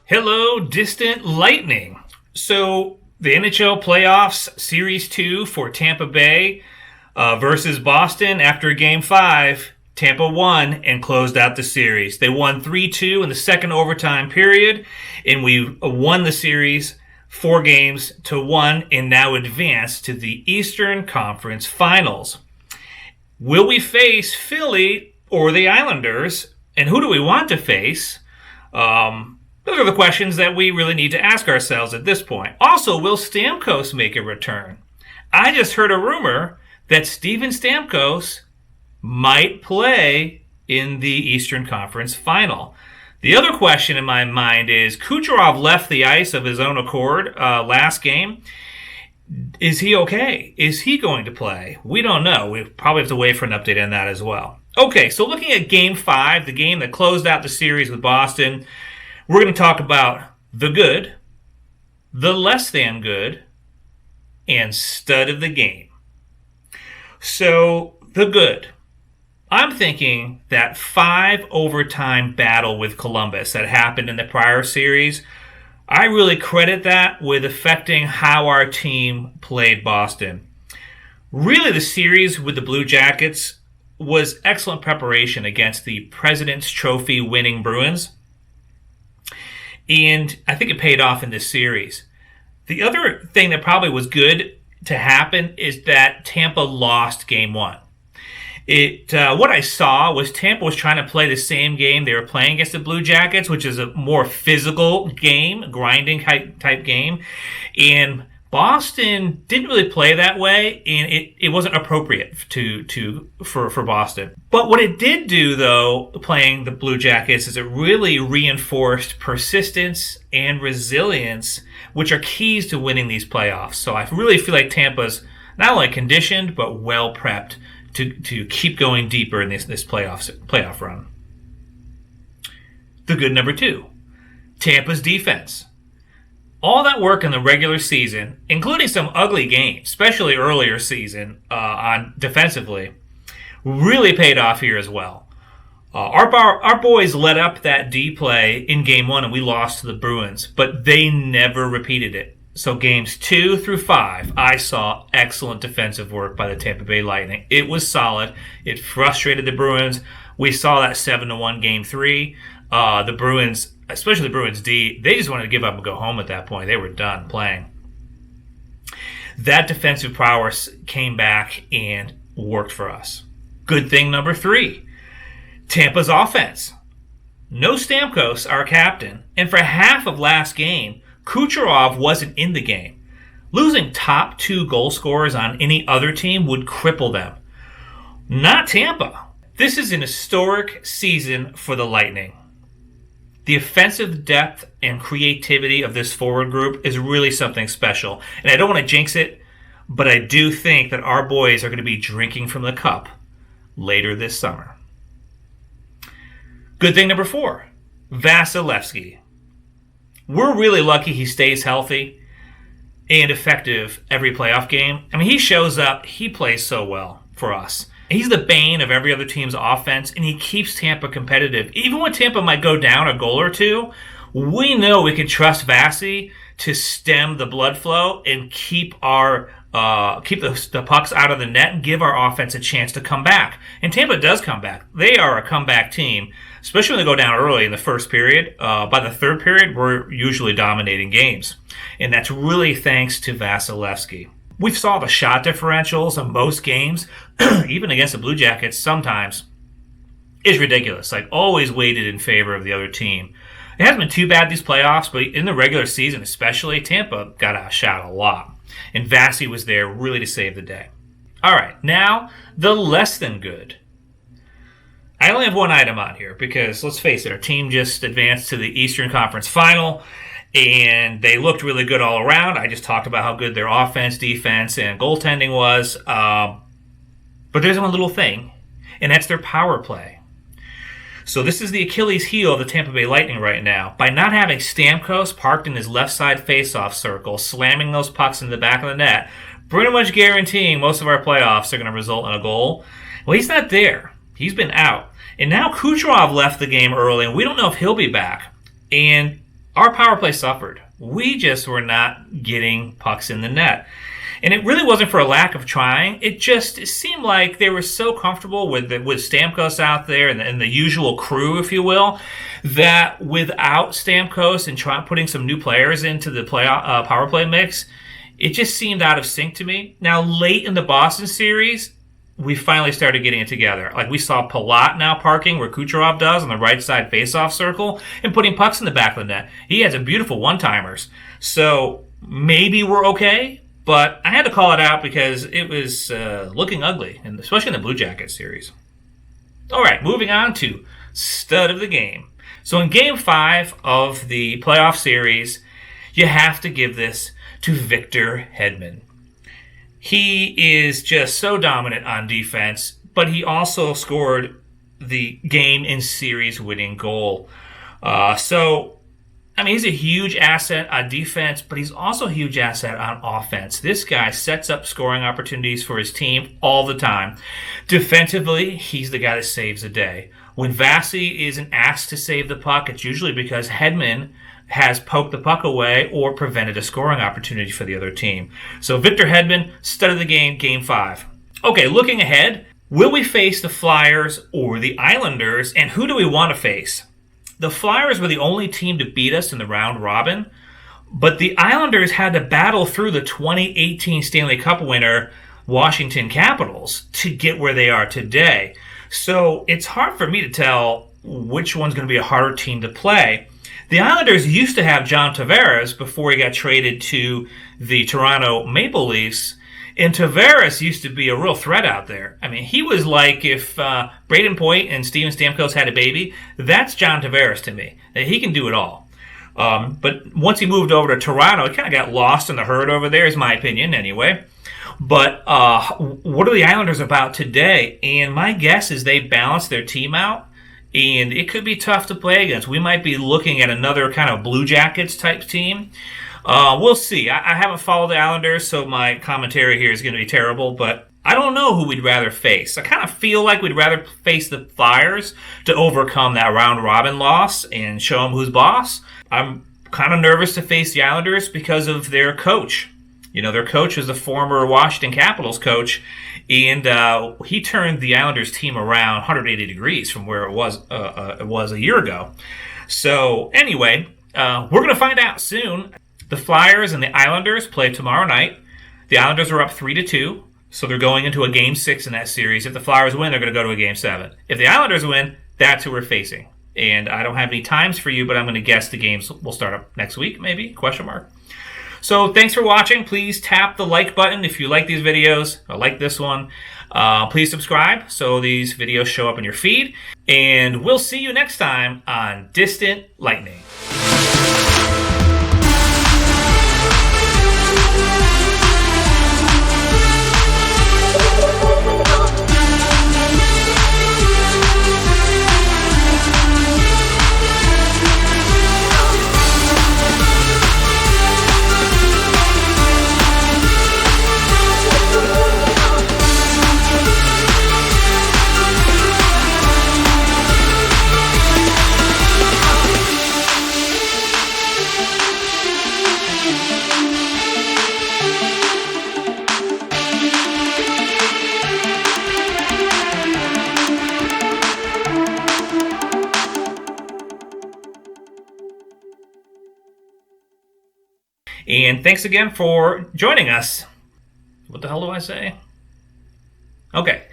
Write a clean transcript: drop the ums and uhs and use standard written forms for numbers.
Hello, distant Lightning. So, the NHL playoffs, Series 2 for Tampa Bay versus Boston after Game 5. Tampa won and closed out the series. They won 3-2 in the second overtime period, and we won the series 4-1 and now advanced to the Eastern Conference Finals. Will we face Philly or the Islanders, and who do we want to face? Those are the questions that we really need to ask ourselves at this point. Also, will Stamkos make a return? I just heard a rumor that Steven Stamkos might play in the Eastern Conference Final. The other question in my mind is, Kucherov left the ice of his own accord last game. Is he okay? Is he going to play? We don't know. We probably have to wait for an update on that as well. Okay, so looking at Game 5, the game that closed out the series with Boston, we're going to talk about the good, the less than good, and stud of the game. So, the good. I'm thinking that 5-overtime battle with Columbus that happened in the prior series, I really credit that with affecting how our team played Boston. Really, the series with the Blue Jackets was excellent preparation against the President's Trophy winning Bruins. And I think it paid off in this series. The other thing that probably was good to happen is that Tampa lost Game 1. What I saw was Tampa was trying to play the same game they were playing against the Blue Jackets, which is a more physical game, grinding type game. And Boston didn't really play that way, and it wasn't appropriate for Boston. But what it did do, though, playing the Blue Jackets, is it really reinforced persistence and resilience, which are keys to winning these playoffs. So I really feel like Tampa's not only conditioned, but well prepped to keep going deeper in this playoff run. The good number 2, Tampa's defense. All that work in the regular season, including some ugly games, especially earlier season on defensively, really paid off here as well. Our boys let up that D play in Game 1 and we lost to the Bruins, but they never repeated it. So Games 2 through 5, I saw excellent defensive work by the Tampa Bay Lightning. It was solid. It frustrated the Bruins. We saw that 7-1 Game 3. The Bruins, especially the Bruins D, they just wanted to give up and go home at that point. They were done playing. That defensive prowess came back and worked for us. Good thing number 3, Tampa's offense. No Stamkos, our captain, and for half of last game, Kucherov wasn't in the game. Losing top 2 goal scorers on any other team would cripple them. Not Tampa. This is an historic season for the Lightning. The offensive depth and creativity of this forward group is really something special. And I don't want to jinx it, but I do think that our boys are going to be drinking from the cup later this summer. Good thing number 4, Vasilevskiy. We're really lucky he stays healthy and effective every playoff game. I mean, he shows up, he plays so well for us. He's the bane of every other team's offense, and he keeps Tampa competitive. Even when Tampa might go down a goal or two, we know we can trust Vasi to stem the blood flow and keep the pucks out of the net and give our offense a chance to come back. And Tampa does come back. They are a comeback team, especially when they go down early in the first period. By the third period, we're usually dominating games. And that's really thanks to Vasilevskiy. We saw the shot differentials in most games, even against the Blue Jackets sometimes, is ridiculous. Like, always weighted in favor of the other team. It hasn't been too bad these playoffs, but in the regular season especially, Tampa got outshot a lot. And Vasi was there really to save the day. All right, now the less than good. I only have one item on here because, let's face it, our team just advanced to the Eastern Conference Final, and they looked really good all around. I just talked about how good their offense, defense, and goaltending was. But there's one little thing, and that's their power play. So this is the Achilles heel of the Tampa Bay Lightning right now. By not having Stamkos parked in his left side faceoff circle, slamming those pucks in the back of the net, pretty much guaranteeing most of our playoffs are going to result in a goal. Well, he's not there. He's been out. And now Kucherov left the game early, and we don't know if he'll be back. And our power play suffered. We just were not getting pucks in the net. And it really wasn't for a lack of trying. It seemed like they were so comfortable with Stamkos out there and the usual crew, if you will, that without Stamkos and putting some new players into the power play mix, it just seemed out of sync to me. Now, late in the Boston series, we finally started getting it together. Like, we saw Palat now parking where Kucherov does on the right side faceoff circle and putting pucks in the back of the net. He has a beautiful one-timers. So maybe we're okay. But I had to call it out because it was looking ugly, and especially in the Blue Jackets series. All right, moving on to stud of the game. So in Game 5 of the playoff series, you have to give this to Victor Hedman. He is just so dominant on defense, but he also scored the game and series winning goal. He's a huge asset on defense, but he's also a huge asset on offense. This guy sets up scoring opportunities for his team all the time. Defensively, he's the guy that saves the day. When Vasi isn't asked to save the puck, it's usually because Hedman has poked the puck away or prevented a scoring opportunity for the other team. So Victor Hedman, stud of the game, Game 5. Okay, looking ahead, will we face the Flyers or the Islanders, and who do we want to face? The Flyers were the only team to beat us in the round robin, but the Islanders had to battle through the 2018 Stanley Cup winner Washington Capitals to get where they are today. So it's hard for me to tell which one's going to be a harder team to play. The Islanders used to have John Tavares before he got traded to the Toronto Maple Leafs. And Tavares used to be a real threat out there. I mean, he was like if Brayden Point and Steven Stamkos had a baby. That's John Tavares to me. He can do it all. But once he moved over to Toronto, he kind of got lost in the herd over there, is my opinion anyway. But what are the Islanders about today? And my guess is they balance their team out. And it could be tough to play against. We might be looking at another kind of Blue Jackets type team. We'll see. I haven't followed the Islanders, so my commentary here is going to be terrible, but I don't know who we'd rather face. I kind of feel like we'd rather face the Flyers to overcome that round-robin loss and show them who's boss. I'm kind of nervous to face the Islanders because of their coach. You know, their coach was the former Washington Capitals coach, and he turned the Islanders team around 180 degrees from where it was a year ago. So anyway, we're going to find out soon. The Flyers and the Islanders play tomorrow night. The Islanders are up 3-2, so they're going into a Game 6 in that series. If the Flyers win, they're going to go to a Game 7. If the Islanders win, that's who we're facing. And I don't have any times for you, but I'm going to guess the games will start up next week, maybe? Question mark. So thanks for watching. Please tap the like button if you like these videos, or like this one. Please subscribe so these videos show up in your feed. And we'll see you next time on Distant Lightning. And thanks again for joining us. What the hell do I say? Okay.